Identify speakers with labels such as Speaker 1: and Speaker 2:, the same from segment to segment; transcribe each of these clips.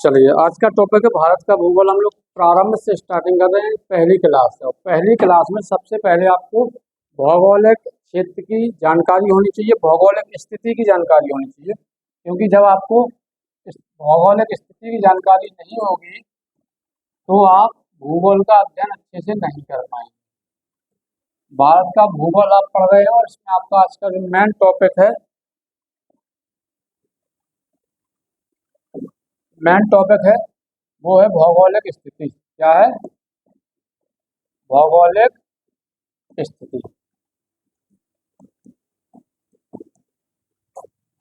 Speaker 1: चलिए, आज का टॉपिक है भारत का भूगोल। हम लोग प्रारंभ से स्टार्टिंग कर रहे हैं, पहली क्लास से। और पहली क्लास में सबसे पहले आपको भौगोलिक क्षेत्र की जानकारी होनी चाहिए, भौगोलिक स्थिति की जानकारी होनी चाहिए। क्योंकि जब आपको इस भौगोलिक स्थिति की जानकारी नहीं होगी तो आप भूगोल का अध्ययन अच्छे से नहीं कर पाएंगे। भारत का भूगोल आप पढ़ रहे हो और इसमें आपका आज का जो मेन टॉपिक है वो है भौगोलिक स्थिति। क्या है? भौगोलिक स्थिति।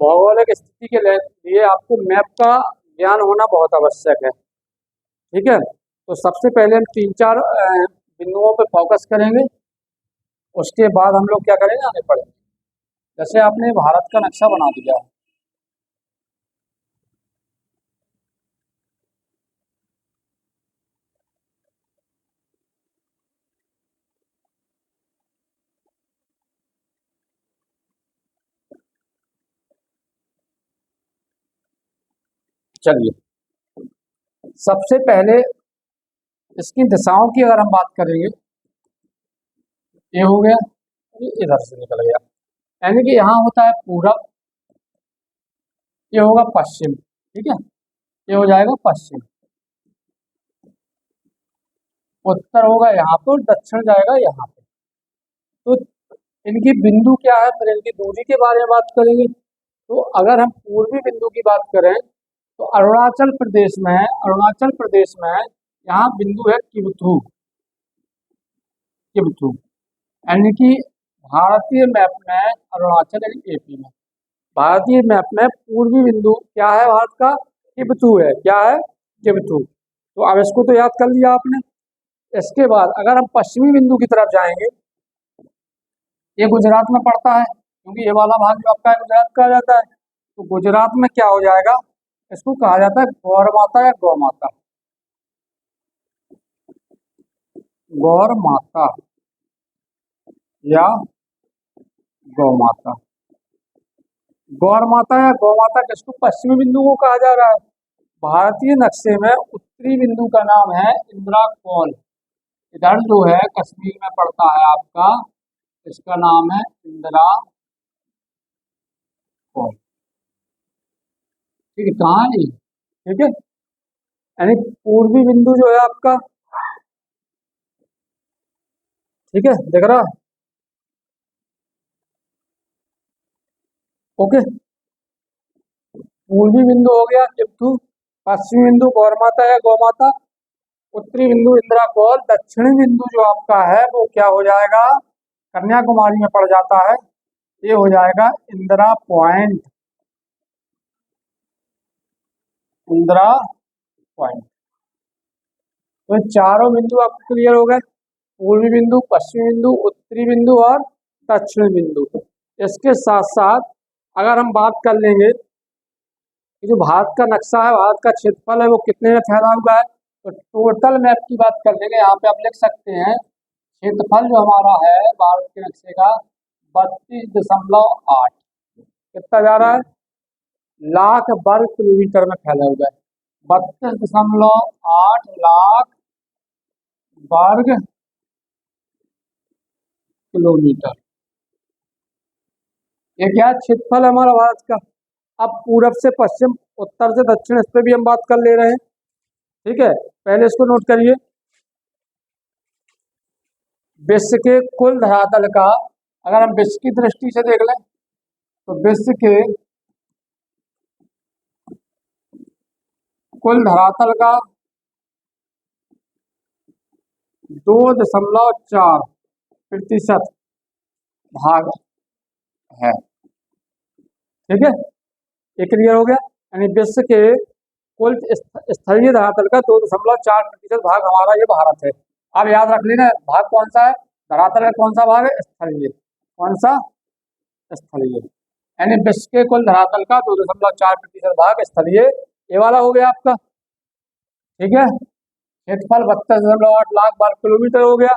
Speaker 1: भौगोलिक स्थिति के लिए आपको मैप का ज्ञान होना बहुत आवश्यक है। ठीक है, तो सबसे पहले हम तीन चार बिंदुओं पर फोकस करेंगे। उसके बाद हम लोग क्या करेंगे, आगे बढ़ेंगे। जैसे आपने भारत का नक्शा बना दिया है, चलिए सबसे पहले इसकी दिशाओं की अगर हम बात करेंगे, ये हो गया, ये इधर से निकल गया, यानी कि यहाँ होता है पूरब, ये होगा पश्चिम। ठीक है, ये हो जाएगा पश्चिम। उत्तर होगा यहाँ पे और दक्षिण जाएगा यहाँ पे। तो इनकी बिंदु क्या है, फिर इनकी दूरी के बारे में बात करेंगे। तो अगर हम पूर्वी बिंदु की बात करें तो अरुणाचल प्रदेश में यहाँ बिंदु है किबथू। किबथू यानी कि भारतीय मैप में अरुणाचल यानी एपी में, भारतीय मैप में पूर्वी बिंदु क्या है भारत का? किबथू है। क्या है? किबथू। तो अब इसको तो याद कर लिया आपने। इसके बाद अगर हम पश्चिमी बिंदु की तरफ जाएंगे, ये गुजरात में पड़ता है, क्योंकि ये वाला भाग जो आपका है गुजरात कहा जाता है। तो गुजरात में क्या हो जाएगा, इसको कहा जाता है गौर माता या गौ माता। गौर माता या गौ माता। गौर माता या गौ माता किसको? पश्चिमी बिंदु को कहा जा रहा है। भारतीय नक्शे में उत्तरी बिंदु का नाम है इंदिरा कौल। इधर जो है कश्मीर में पड़ता है आपका, इसका नाम है इंदिरा कौल। ठीक है, कहाँ है ये? ठीक है, यानी पूर्वी बिंदु जो है आपका, ठीक है, दिख रहा है? ओके, पूर्वी बिंदु हो गया किप्थू, पश्चिमी बिंदु गौर माता या गौ माता, उत्तरी बिंदु इंदिरा कौल, दक्षिणी बिंदु जो आपका है वो क्या हो जाएगा, कन्याकुमारी में पड़ जाता है, ये हो जाएगा इंदिरा पॉइंट। इंदिरा पॉइंट। तो चारों बिंदु आपको क्लियर हो गए, पूर्वी बिंदु, पश्चिमी बिंदु, उत्तरी बिंदु और दक्षिणी बिंदु। इसके साथ साथ अगर हम बात कर लेंगे कि जो भारत का नक्शा है, भारत का क्षेत्रफल है, वो कितने में फैला हुआ है, तो टोटल मैप की बात कर लेंगे। यहाँ पे आप लिख सकते हैं क्षेत्रफल जो हमारा है भारत के नक्शे का 32.8, कितना जा रहा है, लाख वर्ग किलोमीटर में फैला हुआ है। 32.8 लाख वर्ग किलोमीटर, ये क्या है? क्षेत्रफल है हमारा भारत का। अब पूरब से पश्चिम, उत्तर से दक्षिण, इस पर भी हम बात कर ले रहे हैं। ठीक है, पहले इसको नोट करिए। विश्व के कुल धरातल का, अगर हम विश्व की दृष्टि से देख लें तो विश्व के कुल धरातल का 2.4% भाग है। ठीक है, ये क्लियर हो गया। यानी विश्व के कुल स्थलीय धरातल का 2.4% भाग हमारा ये भारत है। अब याद रख लेना, भाग कौन सा है धरातल का, कौन सा भाग है? स्थलीय। कौन सा? स्थलीय। यानी विश्व के कुल धरातल का 2.4% भाग स्थलीय, ये वाला हो गया आपका। ठीक है, क्षेत्रफल 32.8 लाख वर्ग किलोमीटर हो गया।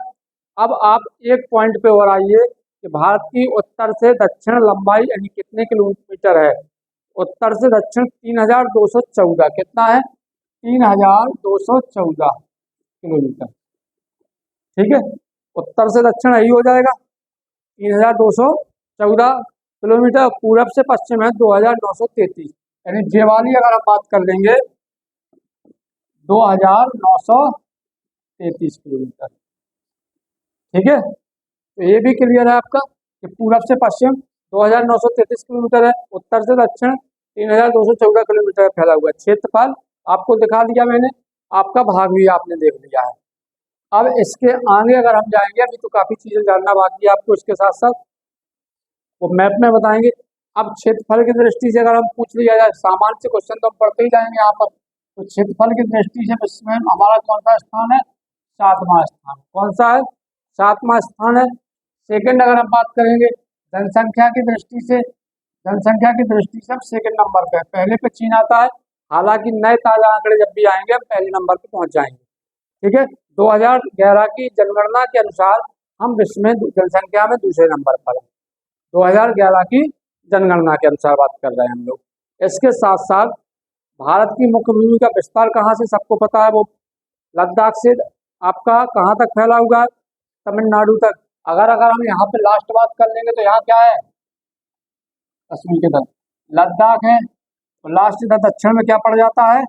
Speaker 1: अब आप एक पॉइंट पे और आइए कि भारत की उत्तर से दक्षिण लंबाई यानी कितने किलोमीटर है। उत्तर से दक्षिण 3214, कितना है 3214 किलोमीटर। ठीक है, उत्तर से दक्षिण यही हो जाएगा 3214 किलोमीटर। पूरब से पश्चिम है 2933, यानी ये वाली अगर हम बात कर लेंगे 2933 किलोमीटर। ठीक है, तो ये भी क्लियर है आपका कि पूरब से पश्चिम 2933 किलोमीटर है, उत्तर से दक्षिण 3214 किलोमीटर फैला हुआ है। क्षेत्रफल आपको दिखा दिया मैंने, आपका भाग भी आपने देख लिया है। अब इसके आगे अगर हम जाएंगे, अभी तो काफी चीजें जानना बाकी है आपको, इसके साथ साथ वो मैप में बताएंगे। अब क्षेत्रफल की दृष्टि से अगर हम पूछ लिया जाए, सामान्य से क्वेश्चन तो हम पढ़ते ही जाएंगे यहाँ पर, तो क्षेत्रफल की दृष्टि से विश्व में हमारा कौन सा स्थान है, 7वां स्थान। कौन सा है, 7वां स्थान है। सेकंड अगर हम बात करेंगे जनसंख्या की दृष्टि से, जनसंख्या की दृष्टि से हम सेकंड नंबर पे, पहले पे चीन आता है। हालांकि नए ताजा आंकड़े जब भी आएंगे हम पहले नंबर पे पहुंच जाएंगे। ठीक है, 2011 की जनगणना के अनुसार हम विश्व में जनसंख्या में दूसरे नंबर पर हैं। 2011 की जनगणना के अनुसार बात कर रहे हैं हम लोग। इसके साथ साथ भारत की मुख्य भूमि का विस्तार कहाँ से सबको पता है, वो लद्दाख से आपका कहाँ तक फैला हुआ है, तमिलनाडु तक। अगर हम यहाँ पे लास्ट बात कर लेंगे तो यहाँ क्या है, कश्मीर के तरफ लद्दाख है, तो लास्ट इधर दक्षिण में क्या पड़ जाता है,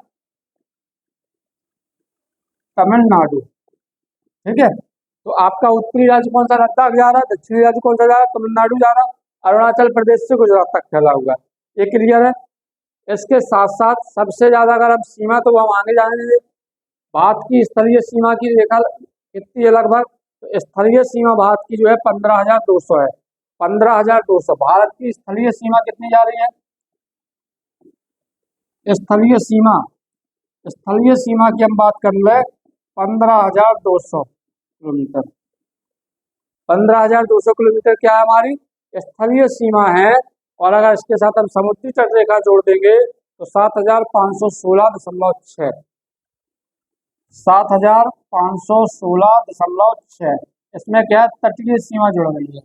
Speaker 1: तमिलनाडु। ठीक है, तो आपका उत्तरी राज्य कौन सा, लद्दाख जा रहा है, दक्षिणी राज्य कौन सा जा रहा है, तमिलनाडु जा रहा है, अरुणाचल प्रदेश से गुजरात तक फैला हुआ है। ये क्लियर है। इसके साथ साथ सबसे ज्यादा अगर हम सीमा, तो हम आगे जाएंगे, भारत की स्थलीय सीमा की रेखा कितनी है लगभग, तो स्थलीय सीमा भारत की जो है 15,200 है, 15,200। भारत की स्थलीय सीमा कितनी जा रही है, स्थलीय सीमा, स्थलीय सीमा की हम बात कर ले 15,200 किलोमीटर। 15,200 किलोमीटर क्या है, हमारी स्थलीय सीमा है। और अगर इसके साथ हम समुद्री तट रेखा जोड़ देंगे तो 7,516.6, 7,516.6। इसमें क्या है, तटीय सीमा जुड़ गई है,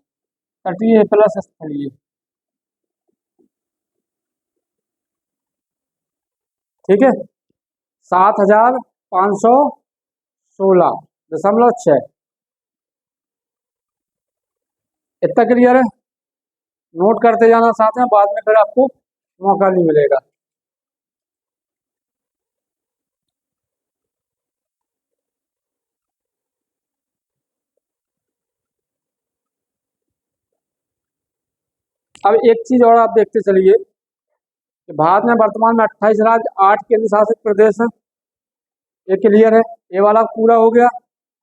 Speaker 1: तटीय प्लस स्थलीय। ठीक है, 7,516.6, इतना क्लियर है। नोट करते जाना साथ में, बाद में फिर आपको मौका नहीं मिलेगा। अब एक चीज और आप देखते चलिए कि भारत में वर्तमान में 28 राज्य, 8 केंद्र शासित प्रदेश हैं। ये क्लियर है, ये वाला पूरा हो गया।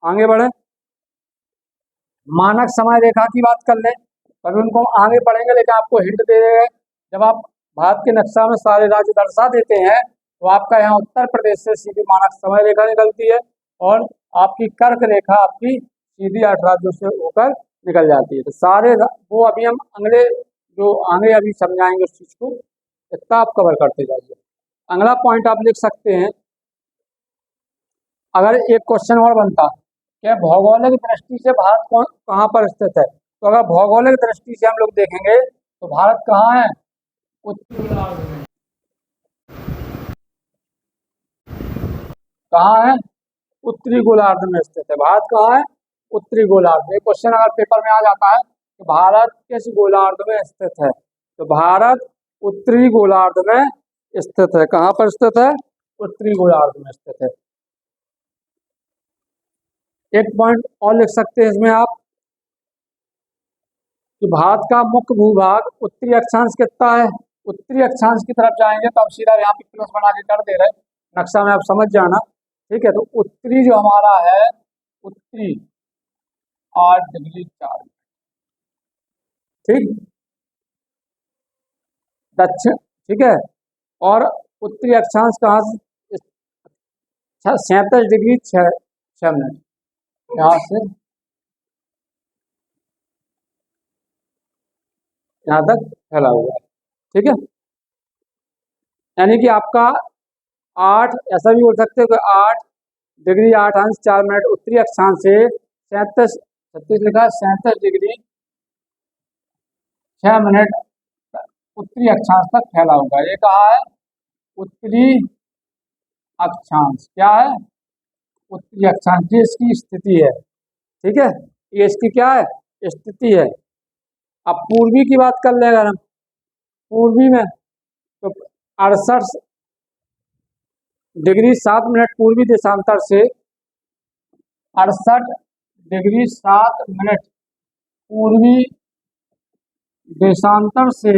Speaker 1: आगे बढ़े, मानक समय रेखा की बात कर लें, कभी उनको आगे बढ़ेंगे, लेकिन आपको हिंट दे रहे हैं। जब आप भारत के नक्शा में सारे राज्य दर्शा देते हैं तो आपका यहाँ उत्तर प्रदेश से सीधी मानक समय रेखा निकलती है, और आपकी कर्क रेखा आपकी सीधी 8 राज्यों से होकर निकल जाती है। तो सारे वो अभी हम अगले जो आगे अभी समझाएंगे उस चीज को, इतना आप कवर करते जाइए। अगला पॉइंट आप लिख सकते हैं, अगर एक क्वेश्चन और बनता कि भौगोलिक दृष्टि से भारत कौन कहाँ पर स्थित है, तो अगर भौगोलिक दृष्टि से हम लोग देखेंगे तो भारत कहाँ है, उत्तरी गोलार्ध में। कहाँ है, उत्तरी गोलार्ध में स्थित है भारत। कहाँ है, उत्तरी गोलार्ध में। क्वेश्चन अगर पेपर में आ जाता है कि भारत किस गोलार्ध में स्थित है, तो भारत उत्तरी गोलार्ध में स्थित है। कहाँ पर स्थित है, उत्तरी गोलार्ध में स्थित है। एक पॉइंट और लिख सकते हैं इसमें आप कि भारत का मुख्य भूभाग उत्तरी अक्षांश कितना है। उत्तरी अक्षांश की तरफ जाएंगे तो हम सीधा यहाँ पे प्लस बना के कर दे रहे हैं, नक्शा में आप समझ जाना। ठीक है, तो उत्तरी जो हमारा है, उत्तरी 8°4। ठीक, दक्षिण, ठीक है, और उत्तरी अक्षांश कहाँ से, 37°6', यहाँ से यहाँ तक फैला हुआ है। ठीक है, यानी कि आपका 8, ऐसा भी बोल सकते हो कि 8°8'4" उत्तरी अक्षांश से 37 लिखा, 37°6' उत्तरी अक्षांश तक फैला होगा। ये कहा है उत्तरी अक्षांश, क्या है, उत्तरी अक्षांश, ये इसकी स्थिति है। ठीक है, ये इसकी क्या है, स्थिति है। अब पूर्वी की बात कर ले अगर हम, पूर्वी में तो 68 डिग्री 7 मिनट पूर्वी देशांतर से, 68 डिग्री 7 मिनट पूर्वी देशांतर से,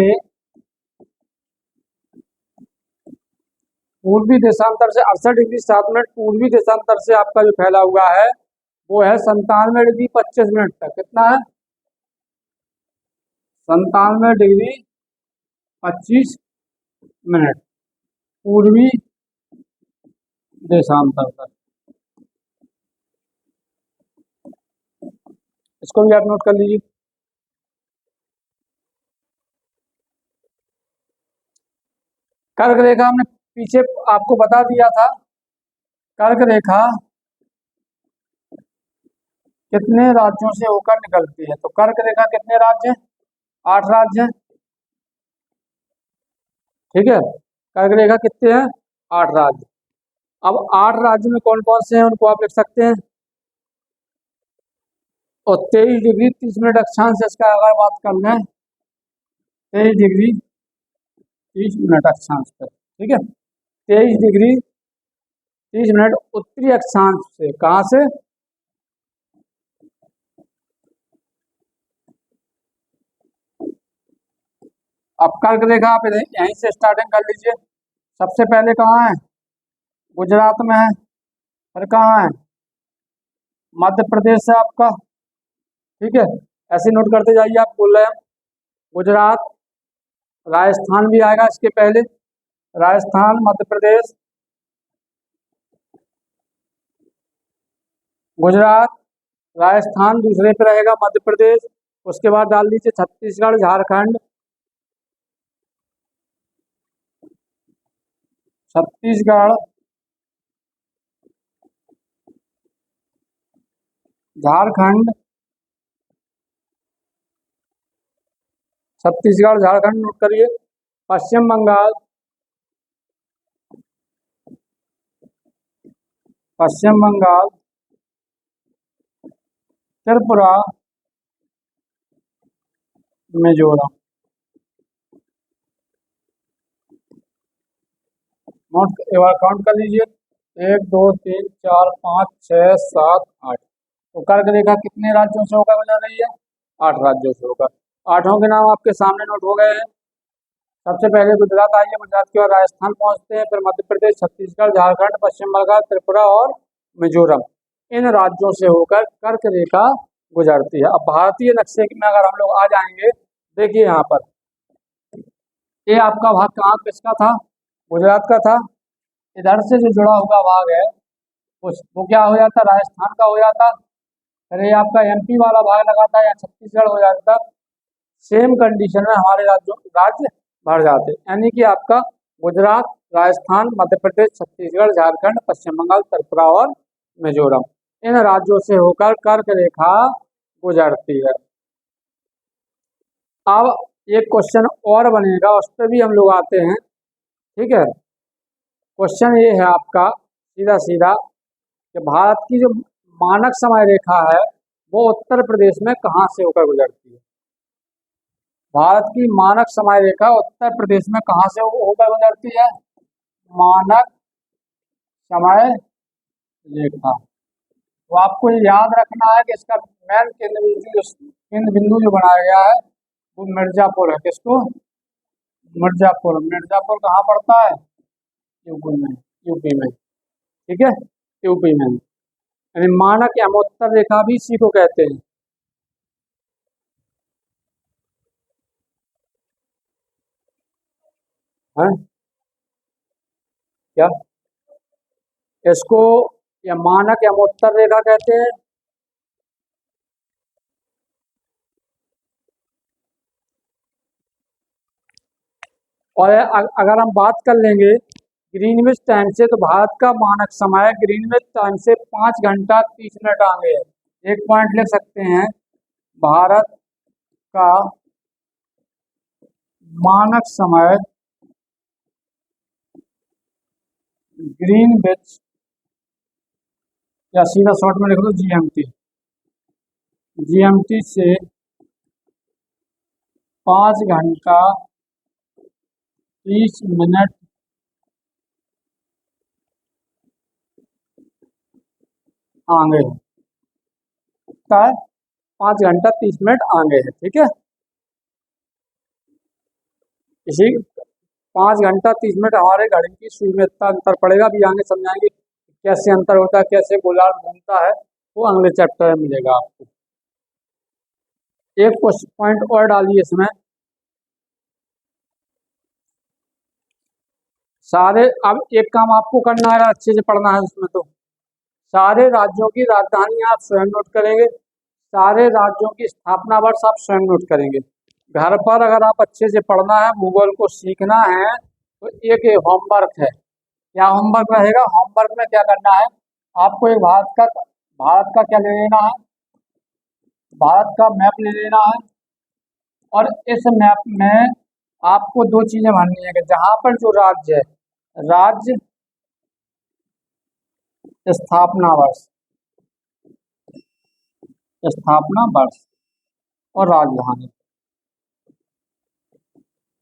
Speaker 1: पूर्वी देशांतर से 68 डिग्री 7 मिनट पूर्वी देशांतर से आपका जो फैला हुआ है वो है 97 डिग्री 25 मिनट तक। कितना है, 97 डिग्री 25 मिनट पूर्वी देशांतर तक। इसको भी आप नोट कर लीजिए। कर्क रेखा हमने पीछे आपको बता दिया था, कर्क रेखा कितने राज्यों से होकर निकलती है। तो कर्क रेखा कितने राज्य हैं, 8 राज्य हैं। ठीक है, कर्क रेखा कितने हैं, 8 राज्य। अब 8 राज्य में कौन कौन से हैं उनको आप लिख सकते हैं। और 23 डिग्री 30 मिनट अक्षांश इसका अगर बात कर लें, 23 डिग्री 30 मिनट अक्षांश पर। ठीक है, 23 डिग्री 30 मिनट उत्तरी अक्षांश से, कहाँ से, अब कर्क रेखा आप यहीं से स्टार्टिंग कर लीजिए। सबसे पहले कहाँ है, गुजरात में है, फिर कहाँ है, मध्य प्रदेश है आपका। ठीक है, ऐसे नोट करते जाइए। आप बोल रहे हैं गुजरात, राजस्थान भी आएगा इसके पहले, राजस्थान, मध्य प्रदेश, गुजरात, राजस्थान दूसरे पे रहेगा, मध्य प्रदेश, उसके बाद डाल दीजिए छत्तीसगढ़, झारखंड, छत्तीसगढ़, झारखंड, छत्तीसगढ़ झारखंड नोट करिए। पश्चिम बंगाल, पश्चिम बंगाल, त्रिपुरा, मिजोरम। नोट एक बार काउंट कर लीजिए, 1 2 3 4 5 6 7 8। तो कर्क रेखा कितने राज्यों से होकर गुजर रही है, 8 राज्यों से होकर। 8 के नाम आपके सामने नोट हो गए हैं। सबसे पहले गुजरात आइए, गुजरात के बाद राजस्थान पहुंचते हैं, फिर मध्य प्रदेश, छत्तीसगढ़, झारखंड, पश्चिम बंगाल, त्रिपुरा और मिजोरम। इन राज्यों से होकर कर्क रेखा गुजरती है। अब भारतीय नक्शे में अगर हम लोग आ जाएंगे, देखिए यहाँ पर ये आपका भाग कहाँ किसका था, गुजरात का था। इधर से जो जुड़ा हुआ भाग है वो क्या हो जाता, राजस्थान का हो जाता। फिर ये आपका एमपी वाला भाग लगाता या छत्तीसगढ़ हो जाता। सेम कंडीशन में हमारे राज्य बढ़ जाते, यानी कि आपका गुजरात, राजस्थान, मध्य प्रदेश, छत्तीसगढ़, झारखंड, पश्चिम बंगाल, त्रिपुरा और मिजोरम, इन राज्यों से होकर कर्क रेखा गुजरती है। अब एक क्वेश्चन और बनेगा, उस पर भी हम लोग आते हैं। ठीक है, क्वेश्चन ये है आपका सीधा सीधा कि भारत की जो मानक समय रेखा है वो उत्तर प्रदेश में कहाँ से होकर गुजरती है। भारत की मानक समय रेखा उत्तर प्रदेश में कहाँ से होकर गुजरती है, मानक समय रेखा। तो आपको ये याद रखना है कि इसका मेन केंद्र बिंदु जो बनाया गया है वो मिर्जापुर है। किसको, मिर्जापुर। मिर्जापुर कहाँ पड़ता है, यूपी में, यूपी में। ठीक है, यूपी में, यानी मानक एवं रेखा भी इसी को कहते हैं। है क्या, इसको या मानक एवं रेखा कहते हैं। और अगर हम बात कर लेंगे ग्रीनविच टाइम से, तो भारत का मानक समय ग्रीनविच टाइम से 5 घंटा 30 मिनट आगे है। एक पॉइंट लिख सकते हैं, भारत का मानक समय ग्रीनविच, या सीधा शॉर्ट में लिख दो जीएमटी, जीएमटी से 5 घंटा 30 मिनट आगे है, 5 घंटा 30 मिनट आगे है। ठीक है, इसी 5 घंटा 30 मिनट हमारे घड़ी की सुई में इतना अंतर पड़ेगा, अभी आगे समझाएंगे कैसे अंतर होता है, कैसे गोलार्ध घूमता है, वो अगले चैप्टर में मिलेगा आपको। एक पॉइंट और डालिए इसमें, सारे, अब एक काम आपको करना है, अच्छे से पढ़ना है इसमें, तो सारे राज्यों की राजधानी आप स्वयं नोट करेंगे, सारे राज्यों की स्थापना वर्ष आप स्वयं नोट करेंगे। घर पर अगर आप अच्छे से पढ़ना है, भूगोल को सीखना है, तो एक ये होमवर्क है। क्या होमवर्क रहेगा? होमवर्क में क्या करना है आपको, एक भारत का क्या ले लेना है, भारत का मैप ले लेना है, और इस मैप में आपको दो चीजें माननी है कि जहां पर जो राज्य है, राज्य स्थापना वर्ष, स्थापना वर्ष और राजधानी,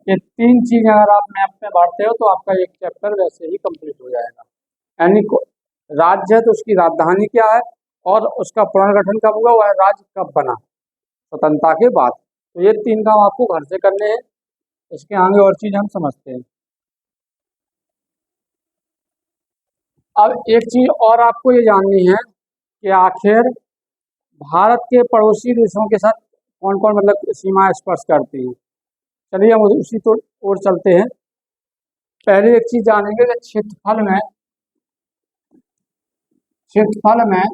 Speaker 1: ये तीन चीजें अगर आप मैप में भरते हो तो आपका एक चैप्टर वैसे ही कंप्लीट हो जाएगा। यानी राज्य है तो उसकी राजधानी क्या है, और उसका पुनर्गठन कब हुआ, वह राज्य कब बना स्वतंत्रता के बाद। तो ये तीन काम आपको घर से करने हैं, इसके आगे और चीज हम समझते हैं। अब एक चीज और आपको ये जाननी है कि आखिर भारत के पड़ोसी देशों के साथ कौन कौन मतलब सीमा स्पर्श करती है। चलिए हम उसी तो ओर चलते हैं। पहले एक चीज जानेंगे कि क्षेत्रफल में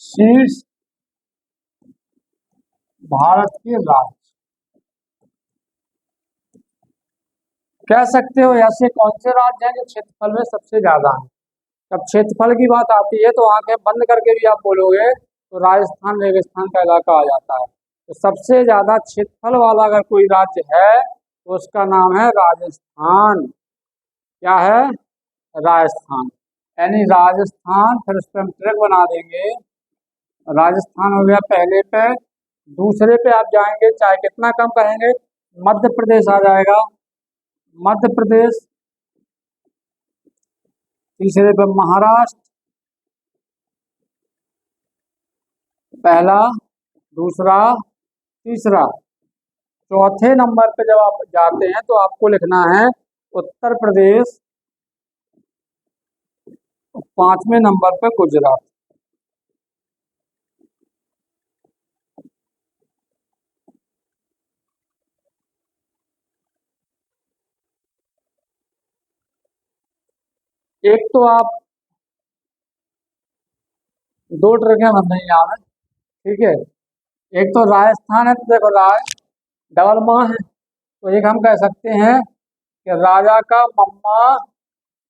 Speaker 1: शीर्ष भारत के राज्य कह सकते हो, ऐसे कौन से राज्य हैं जो क्षेत्रफल में सबसे ज्यादा हैं। जब क्षेत्रफल की बात आती है तो आंखें बंद करके भी आप बोलोगे तो राजस्थान रेगिस्तान का इलाका आ जाता है। तो सबसे ज्यादा क्षेत्रफल वाला अगर कोई राज्य है तो उसका नाम है राजस्थान। क्या है? राजस्थान। यानी राजस्थान, फिर उस पर हम ट्रैक बना देंगे। राजस्थान हो गया पहले पे, दूसरे पे आप जाएंगे चाहे कितना कम कहेंगे, मध्य प्रदेश आ जाएगा, मध्य प्रदेश। तीसरे पे महाराष्ट्र, पहला, दूसरा, तीसरा। चौथे नंबर पे जब आप जाते हैं तो आपको लिखना है उत्तर प्रदेश, 5वें नंबर पे गुजरात। एक तो आप दो ट्रकें बन रही हैं यहाँ में, ठीक है। एक तो राजस्थान है, तो देखो राज डबल माँ है, तो एक हम कह सकते हैं कि राजा का मम्मा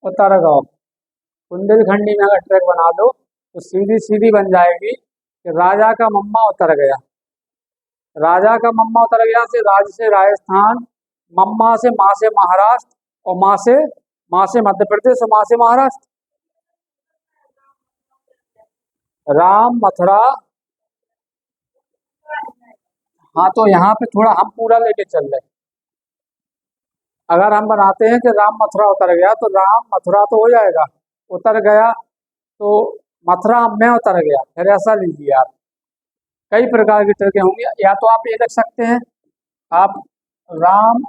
Speaker 1: उतरगांव। बुंदेलखंडी में अगर ट्रैक बना दो तो सीधी सीधी बन जाएगी कि राजा का मम्मा उतर गया। राजा का मम्मा उतर गया से राजस्थान, मम्मा से माँ से महाराष्ट्र, और माँ से मध्य प्रदेश, और माँ से महाराष्ट्र। राम मथुरा, हाँ तो यहाँ पे थोड़ा हम पूरा लेके चल रहे। अगर हम बनाते हैं कि राम मथुरा उतर गया तो राम मथुरा तो हो जाएगा, उतर गया तो मथुरा में उतर गया, फिर ऐसा लीजिए आप। कई प्रकार की ट्रिकें होंगी, या तो आप ये लिख सकते हैं, आप राम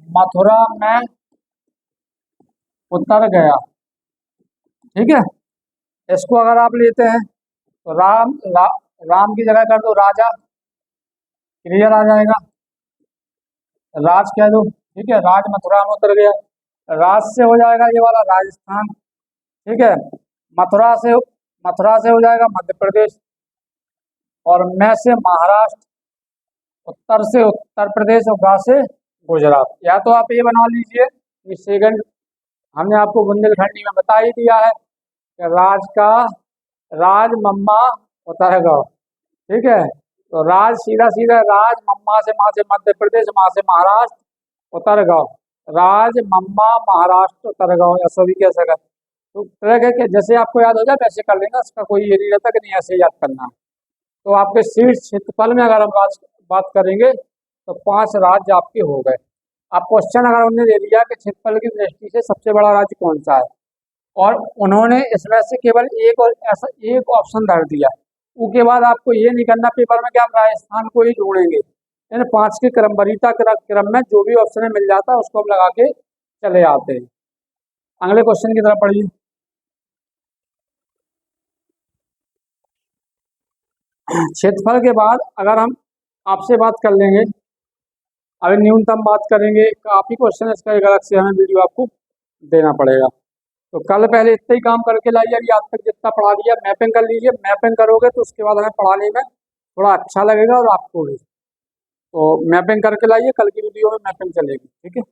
Speaker 1: मथुरा में उतर गया, ठीक है। इसको अगर आप लेते हैं तो राम की जगह कर दो राजा, क्लियर आ जाएगा। राज कह दो, ठीक है, राज मथुरा में उतर गया। राज से हो जाएगा ये वाला राजस्थान, ठीक है। मथुरा से हो जाएगा मध्य प्रदेश, और मैं से महाराष्ट्र, उत्तर से उत्तर प्रदेश, और गा से गुजरात। या तो आप ये बना लीजिए, ये सेकंड हमने आपको बुंदेलखंडी में बता ही दिया है कि राज मम्मा उतरगांव, ठीक है। तो राज सीधा सीधा राज, मम्मा से माँ से मध्य प्रदेश, माँ से महाराष्ट्र, उतरगांव। राज मम्मा महाराष्ट्र उतरगांव, ऐसा भी कह सकते। तो ट्रैक है कि जैसे आपको याद हो जाए वैसे कर लेना, इसका कोई ये नहीं रहता कि नहीं ऐसे याद करना है। तो आपके सीट क्षेत्रफल में अगर हम बात करेंगे तो 5 राज्य आपके हो गए। अब क्वेश्चन अगर उन्होंने दे दिया कि क्षेत्रफल की दृष्टि से सबसे बड़ा राज्य कौन सा है, और उन्होंने इसमें से केवल एक और ऐसा एक ऑप्शन धर दिया, उसके बाद आपको ये नहीं करना पेपर में कि आप राजस्थान को ही ढूंढेंगे। इन 5 के क्रमबरीता क्रम में जो भी ऑप्शन मिल जाता है उसको हम लगा के चले आते हैं। अगले क्वेश्चन की तरफ पढ़िए। क्षेत्रफल के बाद अगर हम आपसे बात कर लेंगे, अभी न्यूनतम बात करेंगे, काफी क्वेश्चन इसका एक अलग से हमें वीडियो आपको देना पड़ेगा। तो कल पहले इतना ही काम करके लाइए, अभी आज तक जितना पढ़ा दिया मैपिंग कर लीजिए। मैपिंग करोगे तो उसके बाद हमें पढ़ाने में थोड़ा अच्छा लगेगा और आपको भी। तो मैपिंग करके लाइए, कल की वीडियो में मैपिंग चलेगी, ठीक है।